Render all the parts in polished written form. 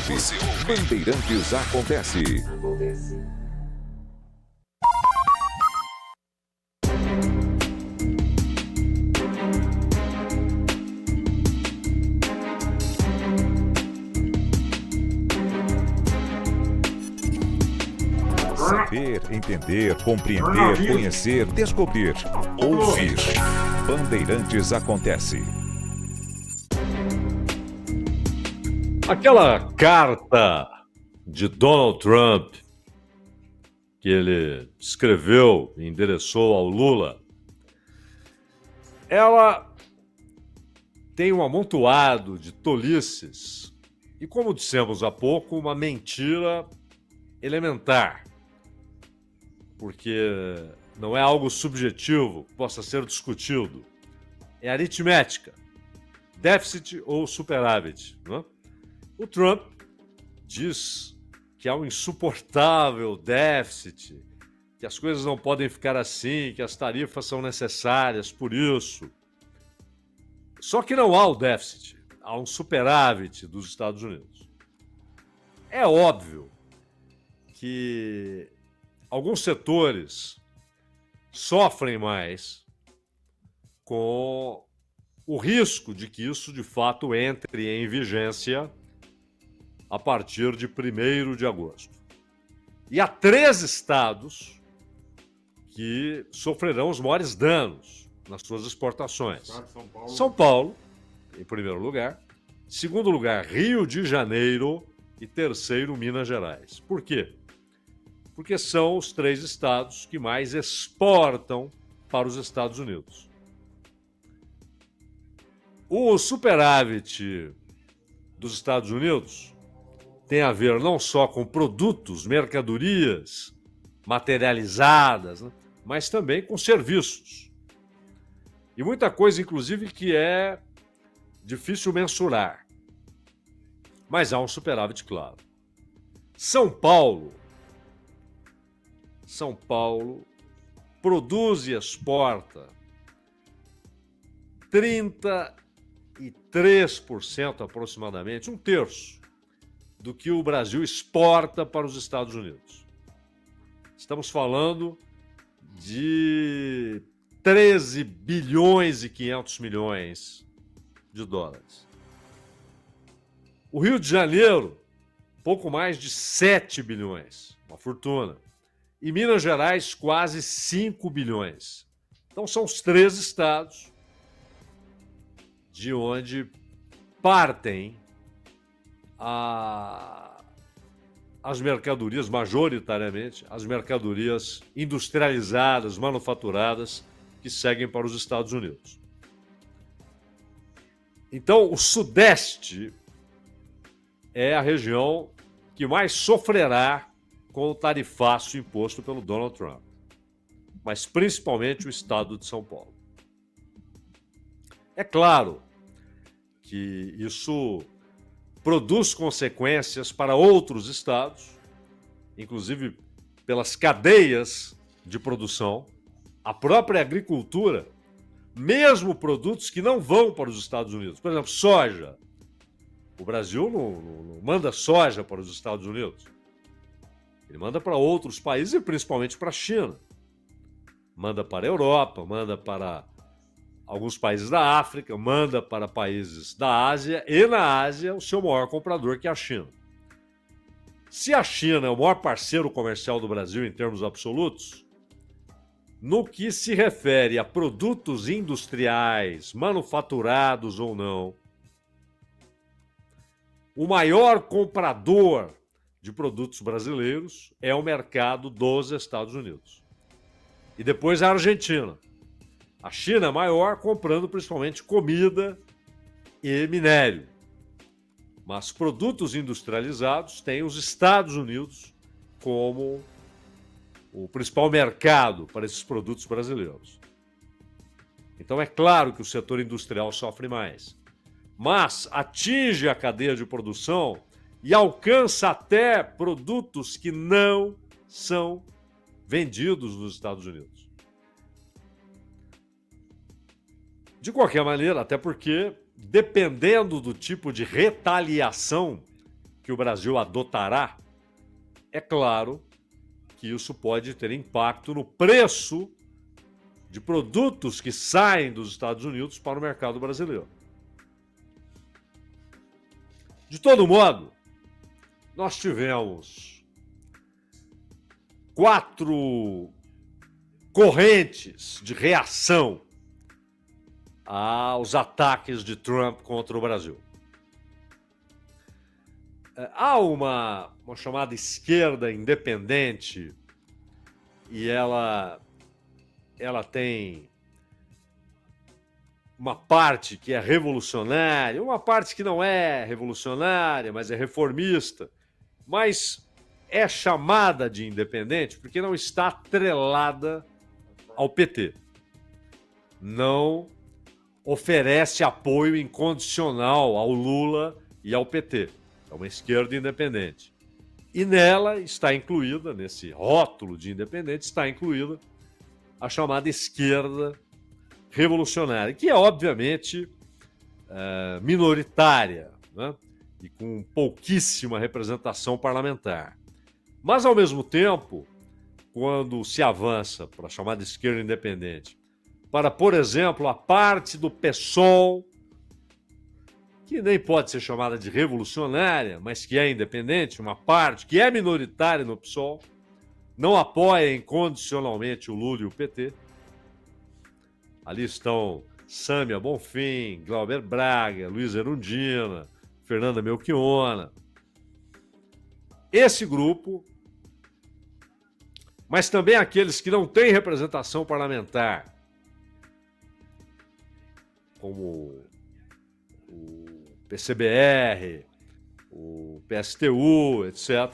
Bandeirantes Acontece. Saber, entender, compreender, conhecer, descobrir, ouvir. Bandeirantes Acontece. Aquela carta de Donald Trump que ele escreveu e endereçou ao Lula, ela tem um amontoado de tolices e, como dissemos há pouco, uma mentira elementar, porque não é algo subjetivo que possa ser discutido. É aritmética, déficit ou superávit, não é? O Trump diz que há um insuportável déficit, que as coisas não podem ficar assim, que as tarifas são necessárias por isso. Só que não há o déficit, há um superávit dos Estados Unidos. É óbvio que alguns setores sofrem mais com o risco de que isso de fato entre em vigência a partir de 1º de agosto. E há 3 estados que sofrerão os maiores danos nas suas exportações. São Paulo, em primeiro lugar. Segundo lugar, Rio de Janeiro. E terceiro, Minas Gerais. Por quê? Porque são os 3 estados que mais exportam para os Estados Unidos. O superávit dos Estados Unidos tem a ver não só com produtos, mercadorias materializadas, né, mas também com serviços. E muita coisa, inclusive, que é difícil mensurar. Mas há um superávit claro. São Paulo produz e exporta 33% aproximadamente, 1/3 do que o Brasil exporta para os Estados Unidos. Estamos falando de 13 bilhões e 500 milhões de dólares. O Rio de Janeiro, pouco mais de 7 bilhões, uma fortuna. E Minas Gerais, quase 5 bilhões. Então são os 3 estados de onde partem as mercadorias, majoritariamente, as mercadorias industrializadas, manufaturadas, que seguem para os Estados Unidos. Então, o Sudeste é a região que mais sofrerá com o tarifaço imposto pelo Donald Trump, mas principalmente o estado de São Paulo. É claro que isso produz consequências para outros estados, inclusive pelas cadeias de produção, a própria agricultura, mesmo produtos que não vão para os Estados Unidos. Por exemplo, soja. O Brasil não manda soja para os Estados Unidos. Ele manda para outros países e principalmente para a China. Manda para a Europa, manda para alguns países da África, manda para países da Ásia e na Ásia o seu maior comprador, que é a China. Se a China é o maior parceiro comercial do Brasil em termos absolutos, no que se refere a produtos industriais, manufaturados ou não, o maior comprador de produtos brasileiros é o mercado dos Estados Unidos. E depois a Argentina. A China é maior, comprando principalmente comida e minério. Mas produtos industrializados têm os Estados Unidos como o principal mercado para esses produtos brasileiros. Então é claro que o setor industrial sofre mais. Mas atinge a cadeia de produção e alcança até produtos que não são vendidos nos Estados Unidos. De qualquer maneira, até porque, dependendo do tipo de retaliação que o Brasil adotará, é claro que isso pode ter impacto no preço de produtos que saem dos Estados Unidos para o mercado brasileiro. De todo modo, nós tivemos 4 correntes de reação aos ataques de Trump contra o Brasil. Há uma chamada esquerda independente e ela tem uma parte que é revolucionária, uma parte que não é revolucionária, mas é reformista, mas é chamada de independente porque não está atrelada ao PT. Não oferece apoio incondicional ao Lula e ao PT. É uma esquerda independente. E nela está incluída, nesse rótulo de independente, está incluída a chamada esquerda revolucionária, que é obviamente minoritária, né? E com pouquíssima representação parlamentar. Mas, ao mesmo tempo, quando se avança para a chamada esquerda independente, para, por exemplo, a parte do PSOL, que nem pode ser chamada de revolucionária, mas que é independente, uma parte que é minoritária no PSOL, não apoia incondicionalmente o Lula e o PT. Ali estão Sâmia Bonfim, Glauber Braga, Luiz Erundina, Fernanda Melchiona. Esse grupo, mas também aqueles que não têm representação parlamentar, como o PCBR, o PSTU, etc.,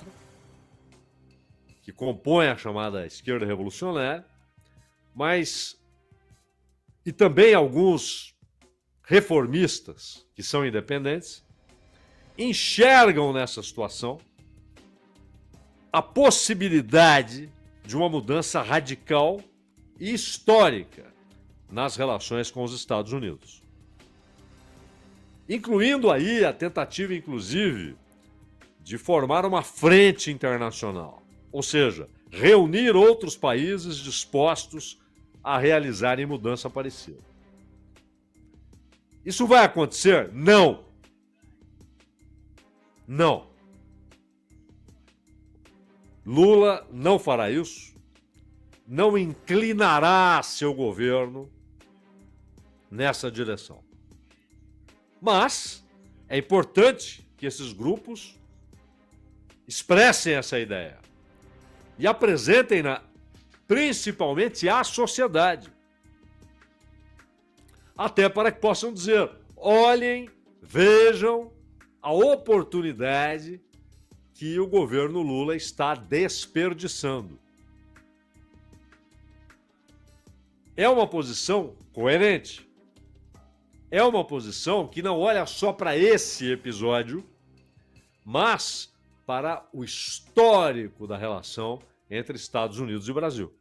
que compõem a chamada esquerda revolucionária, mas e também alguns reformistas que são independentes, enxergam nessa situação a possibilidade de uma mudança radical e histórica nas relações com os Estados Unidos. Incluindo aí a tentativa, inclusive, de formar uma frente internacional, ou seja, reunir outros países dispostos a realizarem mudança parecida. Isso vai acontecer? Não. Não. Lula não fará isso, não inclinará seu governo nessa direção. Mas é importante que esses grupos expressem essa ideia e apresentem-na principalmente à sociedade. Até para que possam dizer: olhem, vejam a oportunidade que o governo Lula está desperdiçando. É uma posição coerente. É uma posição que não olha só para esse episódio, mas para o histórico da relação entre Estados Unidos e Brasil.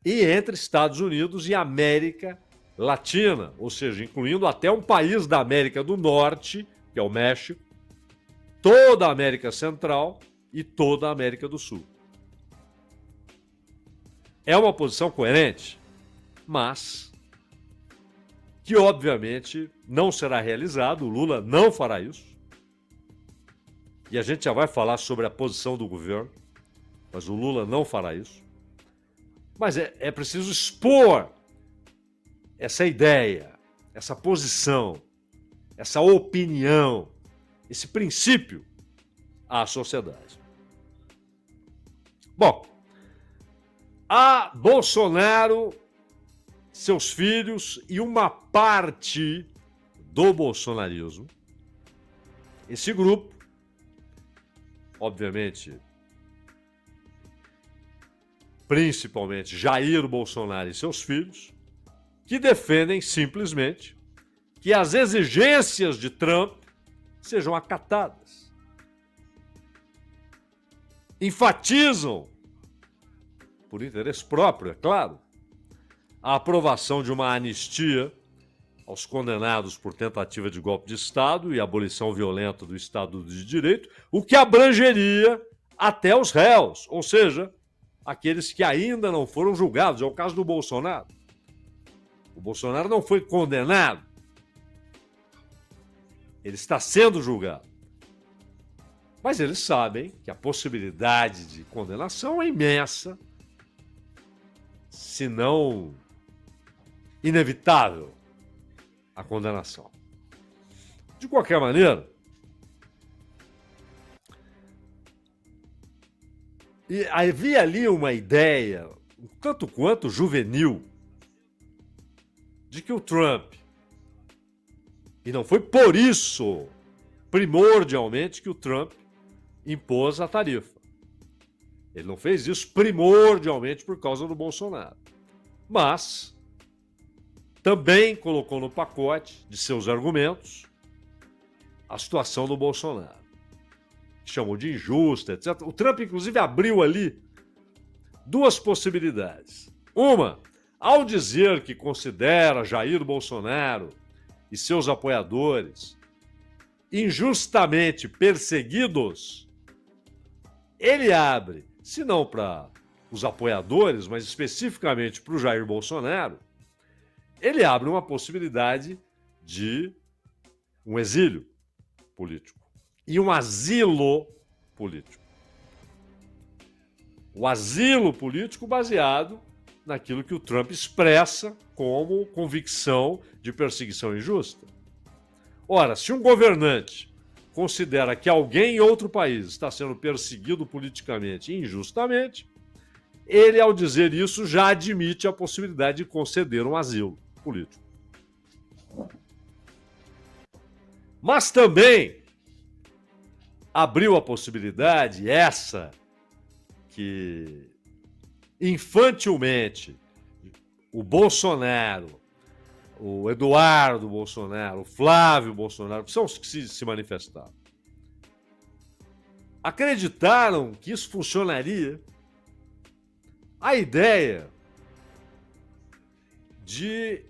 E entre Estados Unidos e América Latina, ou seja, incluindo até um país da América do Norte, que é o México, toda a América Central e toda a América do Sul. É uma posição coerente, mas que obviamente não será realizado, o Lula não fará isso. E a gente já vai falar sobre a posição do governo, mas o Lula não fará isso. Mas é preciso expor essa ideia, essa posição, essa opinião, esse princípio à sociedade. Bom, a Bolsonaro, seus filhos e uma parte do bolsonarismo, esse grupo, obviamente, principalmente Jair Bolsonaro e seus filhos, que defendem simplesmente que as exigências de Trump sejam acatadas. Enfatizam, por interesse próprio, é claro, a aprovação de uma anistia aos condenados por tentativa de golpe de Estado e abolição violenta do Estado de Direito, o que abrangeria até os réus, ou seja, aqueles que ainda não foram julgados. É o caso do Bolsonaro. O Bolsonaro não foi condenado. Ele está sendo julgado. Mas eles sabem que a possibilidade de condenação é imensa, se não inevitável, a condenação. De qualquer maneira, havia ali uma ideia, um tanto quanto juvenil, de que o Trump, e não foi por isso, primordialmente, que o Trump impôs a tarifa. Ele não fez isso primordialmente por causa do Bolsonaro. Mas também colocou no pacote de seus argumentos a situação do Bolsonaro. Chamou de injusta, etc. O Trump, inclusive, abriu ali duas possibilidades. Uma, ao dizer que considera Jair Bolsonaro e seus apoiadores injustamente perseguidos, ele abre, se não para os apoiadores, mas especificamente para o Jair Bolsonaro, ele abre uma possibilidade de um exílio político e um asilo político. O asilo político baseado naquilo que o Trump expressa como convicção de perseguição injusta. Ora, se um governante considera que alguém em outro país está sendo perseguido politicamente e injustamente, ele, ao dizer isso, já admite a possibilidade de conceder um asilo político. Mas também abriu a possibilidade, essa que infantilmente o Bolsonaro, o Eduardo Bolsonaro, o Flávio Bolsonaro, que são os que se manifestaram, acreditaram que isso funcionaria. A ideia de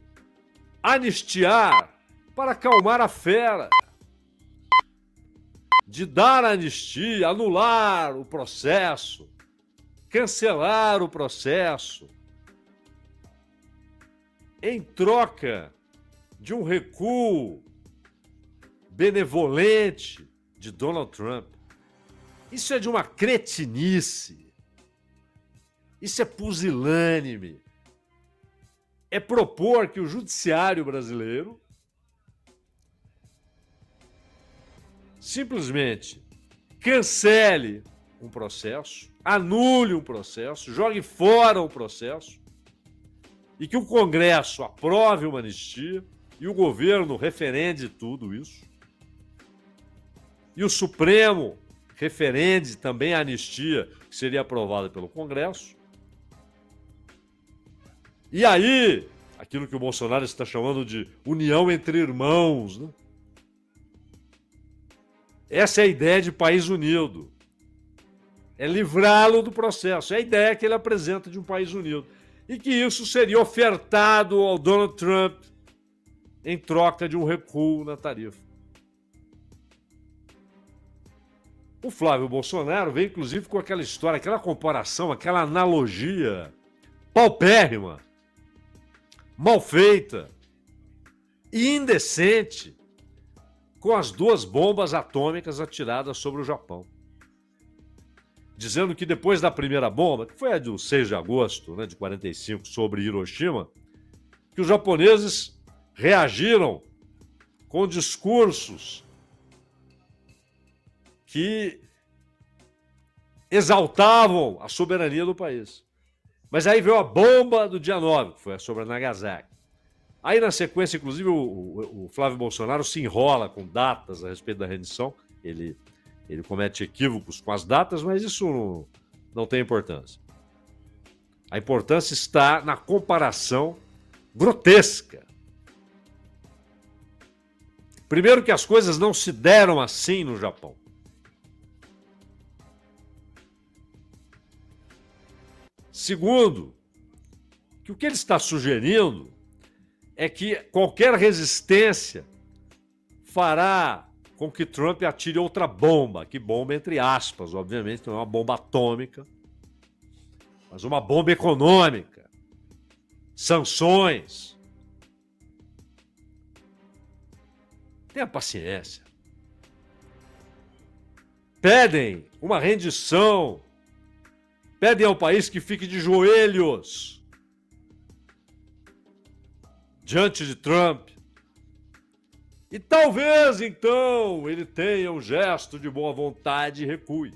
anistiar para acalmar a fera, de dar anistia, anular o processo, cancelar o processo, em troca de um recuo benevolente de Donald Trump. Isso é de uma cretinice. Isso é pusilânime. É propor que o judiciário brasileiro simplesmente cancele um processo, anule um processo, jogue fora um processo e que o Congresso aprove uma anistia e o governo referende tudo isso e o Supremo referende também a anistia que seria aprovada pelo Congresso. E aí, aquilo que o Bolsonaro está chamando de união entre irmãos, né? Essa é a ideia de país unido. É livrá-lo do processo. É a ideia que ele apresenta de um país unido. E que isso seria ofertado ao Donald Trump em troca de um recuo na tarifa. O Flávio Bolsonaro veio, inclusive, com aquela história, aquela comparação, aquela analogia paupérrima, mal feita e indecente com as duas bombas atômicas atiradas sobre o Japão. Dizendo que depois da primeira bomba, que foi a do 6 de agosto, né, de 45, sobre Hiroshima, que os japoneses reagiram com discursos que exaltavam a soberania do país. Mas aí veio a bomba do dia 9, que foi sobre a Nagasaki. Aí, na sequência, inclusive, o Flávio Bolsonaro se enrola com datas a respeito da rendição. Ele comete equívocos com as datas, mas isso não tem importância. A importância está na comparação grotesca. Primeiro, que as coisas não se deram assim no Japão. Segundo, que o que ele está sugerindo é que qualquer resistência fará com que Trump atire outra bomba. Que bomba, entre aspas, obviamente, não é uma bomba atômica, mas uma bomba econômica. Sanções. Tenha paciência. Pedem uma rendição. Pedem ao país que fique de joelhos diante de Trump. E talvez, então, ele tenha um gesto de boa vontade e recue.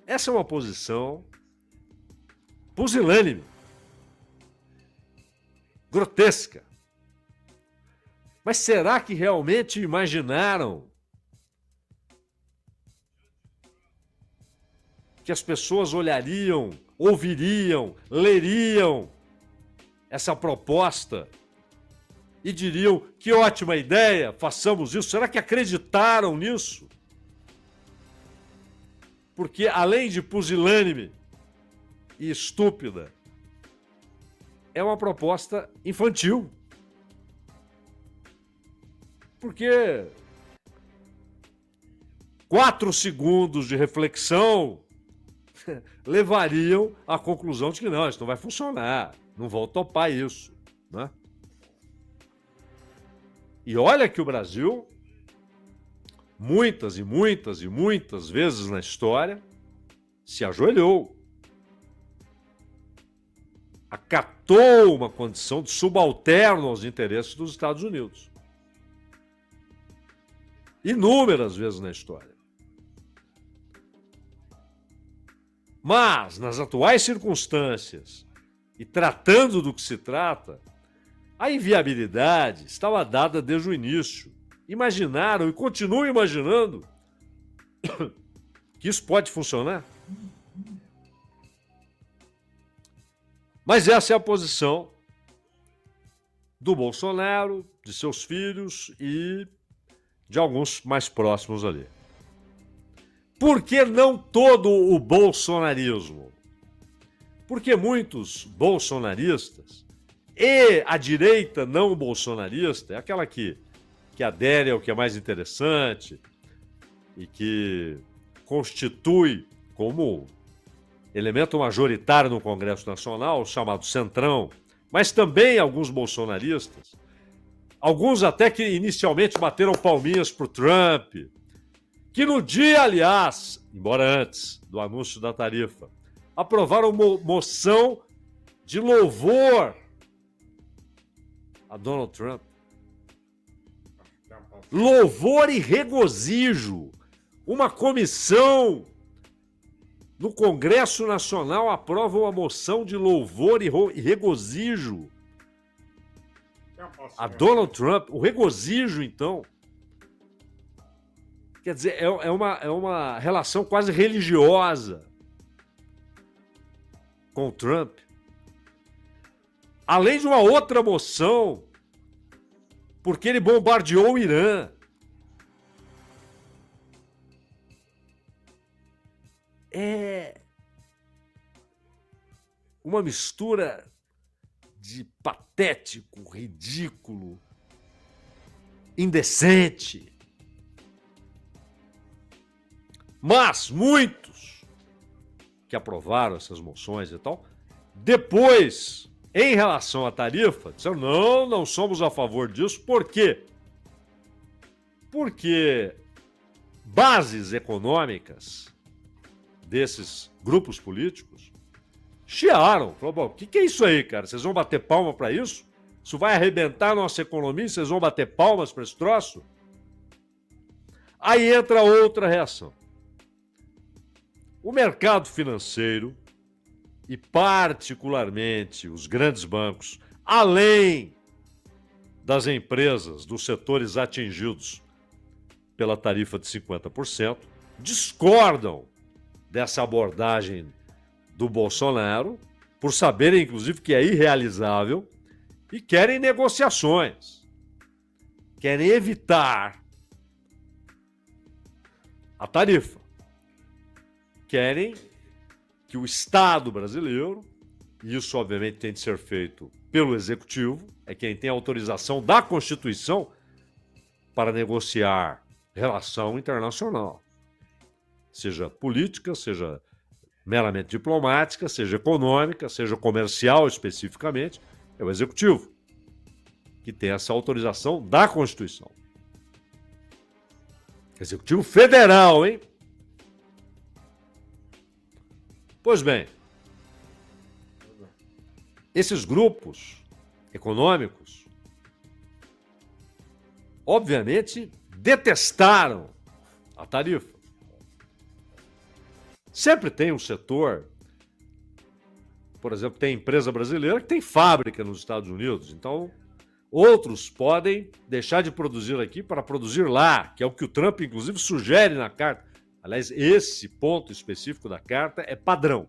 Essa é uma posição pusilânime, grotesca. Mas será que realmente imaginaram que as pessoas olhariam, ouviriam, leriam essa proposta e diriam: que ótima ideia, façamos isso? Será que acreditaram nisso? Porque, além de pusilânime e estúpida, é uma proposta infantil. Porque 4 segundos de reflexão levariam à conclusão de que não, isso não vai funcionar, não vão topar isso, né? E olha que o Brasil, muitas e muitas e muitas vezes na história, se ajoelhou, acatou uma condição de subalterno aos interesses dos Estados Unidos. Inúmeras vezes na história. Mas, nas atuais circunstâncias, e tratando do que se trata, a inviabilidade estava dada desde o início. Imaginaram e continuam imaginando que isso pode funcionar. Mas essa é a posição do Bolsonaro, de seus filhos e de alguns mais próximos ali. Por que não todo o bolsonarismo? Porque muitos bolsonaristas e a direita não bolsonarista, é aquela que adere ao que é mais interessante e que constitui como elemento majoritário no Congresso Nacional, o chamado Centrão, mas também alguns bolsonaristas, alguns até que inicialmente bateram palminhas para o Trump, que no dia, aliás, embora antes do anúncio da tarifa, aprovaram moção de louvor a Donald Trump. Louvor e regozijo. Uma comissão no Congresso Nacional aprova uma moção de louvor e regozijo a Donald Trump. O regozijo, então, quer dizer, é uma relação quase religiosa com o Trump. Além de uma outra moção, porque ele bombardeou o Irã. É uma mistura de patético, ridículo, indecente. Mas muitos que aprovaram essas moções e tal, depois, em relação à tarifa, disseram: não somos a favor disso. Por quê? Porque bases econômicas desses grupos políticos chiaram. Falaram: o que é isso aí, cara? Vocês vão bater palma para isso? Isso vai arrebentar a nossa economia e vocês vão bater palmas para esse troço? Aí entra outra reação. O mercado financeiro, e particularmente os grandes bancos, além das empresas dos setores atingidos pela tarifa de 50%, discordam dessa abordagem do Bolsonaro, por saberem, inclusive, que é irrealizável, e querem negociações. Querem evitar a tarifa. Querem que o Estado brasileiro e isso obviamente tem de ser feito pelo Executivo, é quem tem autorização da Constituição para negociar relação internacional, seja política, seja meramente diplomática, seja econômica, seja comercial especificamente, é o Executivo que tem essa autorização da Constituição. Executivo Federal, hein? Pois bem, esses grupos econômicos, obviamente, detestaram a tarifa. Sempre tem um setor, por exemplo, tem empresa brasileira que tem fábrica nos Estados Unidos, então outros podem deixar de produzir aqui para produzir lá, que é o que o Trump, inclusive, sugere na carta. Aliás, esse ponto específico da carta é padrão.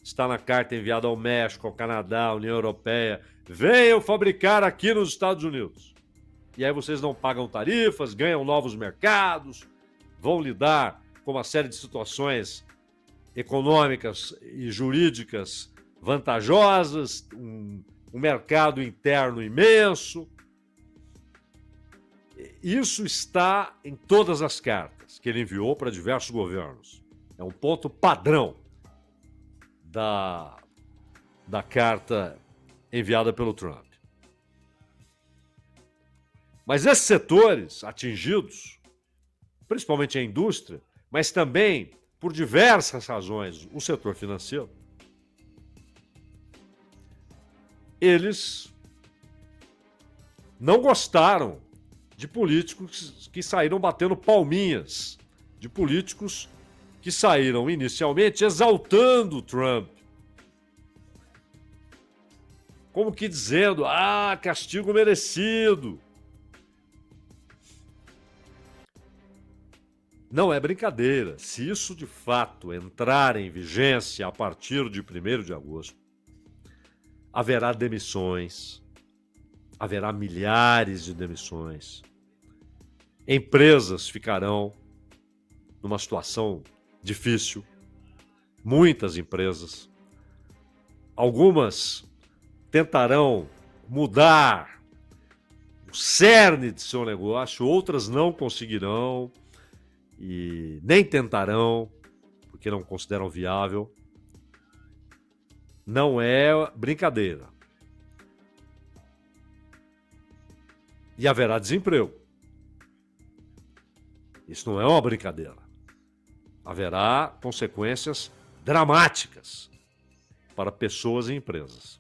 Está na carta enviada ao México, ao Canadá, à União Europeia. Venham fabricar aqui nos Estados Unidos. E aí vocês não pagam tarifas, ganham novos mercados, vão lidar com uma série de situações econômicas e jurídicas vantajosas, um mercado interno imenso. Isso está em todas as cartas que ele enviou para diversos governos. É um ponto padrão da carta enviada pelo Trump. Mas esses setores atingidos, principalmente a indústria, mas também, por diversas razões, o setor financeiro, eles não gostaram de políticos que saíram batendo palminhas, de políticos que saíram inicialmente exaltando o Trump, como que dizendo, castigo merecido. Não é brincadeira. Se isso de fato entrar em vigência a partir de 1º de agosto, haverá demissões, haverá milhares de demissões. Empresas ficarão numa situação difícil, muitas empresas. Algumas tentarão mudar o cerne de seu negócio, outras não conseguirão e nem tentarão, porque não consideram viável. Não é brincadeira. E haverá desemprego. Isso não é uma brincadeira. Haverá consequências dramáticas para pessoas e empresas.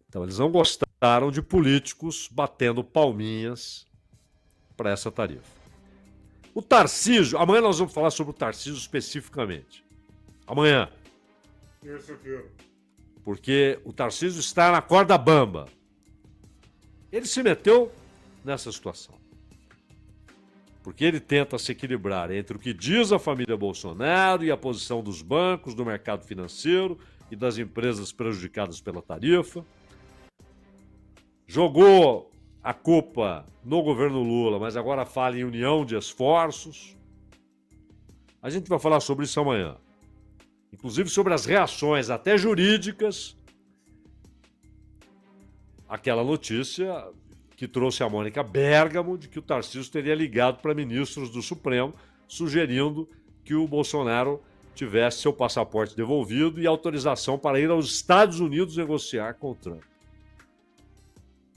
Então, eles não gostaram de políticos batendo palminhas para essa tarifa. O Tarcísio, amanhã nós vamos falar sobre o Tarcísio especificamente. Amanhã. Porque o Tarcísio está na corda bamba. Ele se meteu nessa situação. Porque ele tenta se equilibrar entre o que diz a família Bolsonaro e a posição dos bancos, do mercado financeiro e das empresas prejudicadas pela tarifa. Jogou a culpa no governo Lula, mas agora fala em união de esforços. A gente vai falar sobre isso amanhã. Inclusive sobre as reações, até jurídicas, àquela notícia que trouxe a Mônica Bergamo de que o Tarcísio teria ligado para ministros do Supremo, sugerindo que o Bolsonaro tivesse seu passaporte devolvido e autorização para ir aos Estados Unidos negociar com o Trump.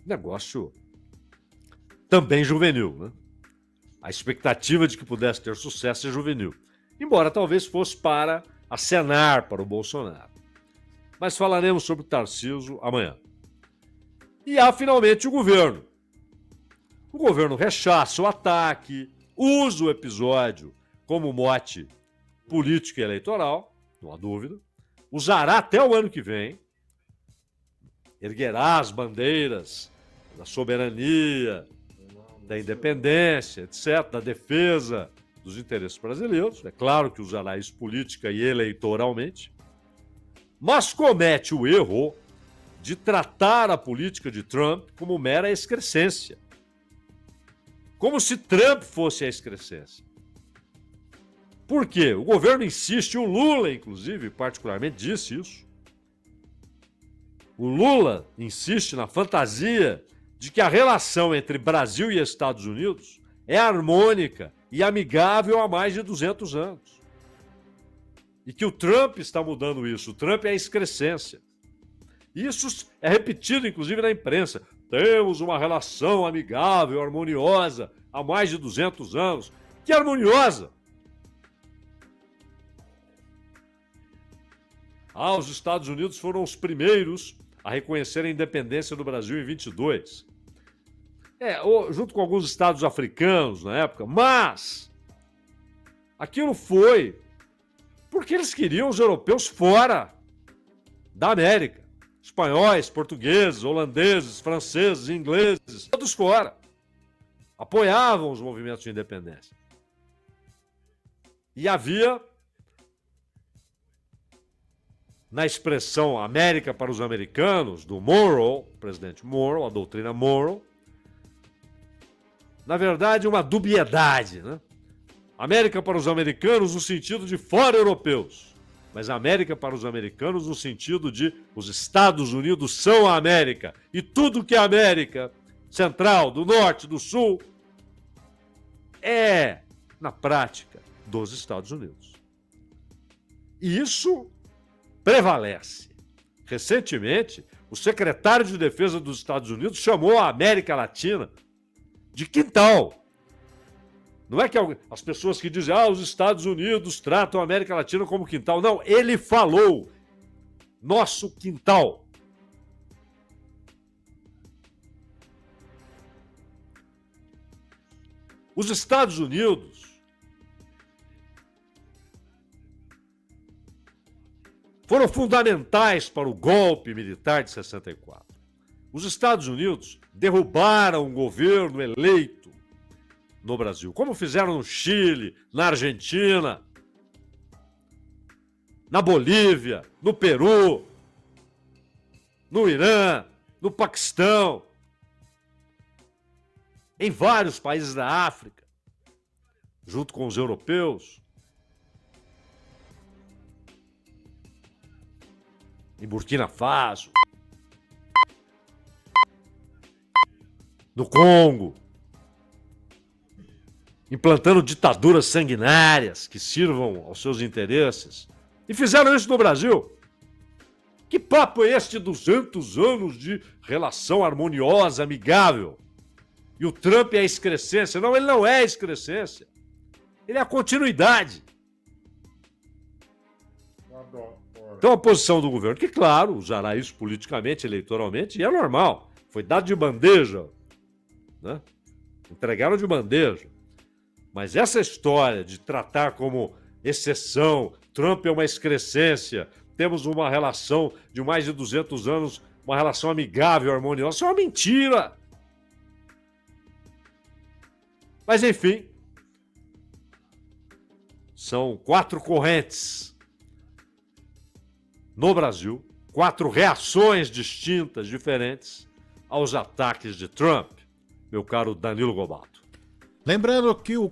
Negócio também juvenil, né? A expectativa de que pudesse ter sucesso é juvenil. Embora talvez fosse para acenar para o Bolsonaro. Mas falaremos sobre o Tarcísio amanhã. E há finalmente o governo. O governo rechaça o ataque, usa o episódio como mote político e eleitoral, não há dúvida, usará até o ano que vem, erguerá as bandeiras da soberania, da independência, etc., da defesa dos interesses brasileiros. É claro que usará isso política e eleitoralmente, mas comete o erro de tratar a política de Trump como mera excrescência. Como se Trump fosse a excrescência. Por quê? O governo insiste, o Lula, inclusive, particularmente disse isso. O Lula insiste na fantasia de que a relação entre Brasil e Estados Unidos é harmônica e amigável há mais de 200 anos. E que o Trump está mudando isso. O Trump é a excrescência. Isso é repetido, inclusive, na imprensa. Temos uma relação amigável, harmoniosa, há mais de 200 anos. Que harmoniosa! Os Estados Unidos foram os primeiros a reconhecer a independência do Brasil em 22. Junto com alguns estados africanos na época, mas aquilo foi porque eles queriam os europeus fora da América. Espanhóis, portugueses, holandeses, franceses, ingleses, todos fora. Apoiavam os movimentos de independência. E havia, na expressão América para os americanos, do Monroe, presidente Monroe, a doutrina Monroe, na verdade, uma dubiedade, né? América para os americanos no sentido de fora europeus, mas América para os americanos no sentido de os Estados Unidos são a América e tudo que é América Central, do Norte, do Sul, é, na prática, dos Estados Unidos. E isso prevalece. Recentemente, o secretário de Defesa dos Estados Unidos chamou a América Latina de quintal. Não é que as pessoas que dizem os Estados Unidos tratam a América Latina como quintal. Não, ele falou nosso quintal. Os Estados Unidos foram fundamentais para o golpe militar de 64. Os Estados Unidos derrubaram um governo eleito no Brasil, como fizeram no Chile, na Argentina, na Bolívia, no Peru, no Irã, no Paquistão, em vários países da África, junto com os europeus, em Burkina Faso, no Congo, implantando ditaduras sanguinárias que sirvam aos seus interesses. E fizeram isso no Brasil. Que papo é este de 200 anos de relação harmoniosa, amigável? E o Trump é a excrescência? Não, ele não é a excrescência. Ele é a continuidade. Então a posição do governo, que claro, usará isso politicamente, eleitoralmente, e é normal. Foi dado de bandeja, né? Entregaram de bandeja. Mas essa história de tratar como exceção, Trump é uma excrescência, temos uma relação de mais de 200 anos, uma relação amigável, harmoniosa, isso é uma mentira. Mas enfim, são 4 correntes no Brasil, 4 reações distintas, diferentes aos ataques de Trump, meu caro Danilo Gobato. Lembrando que o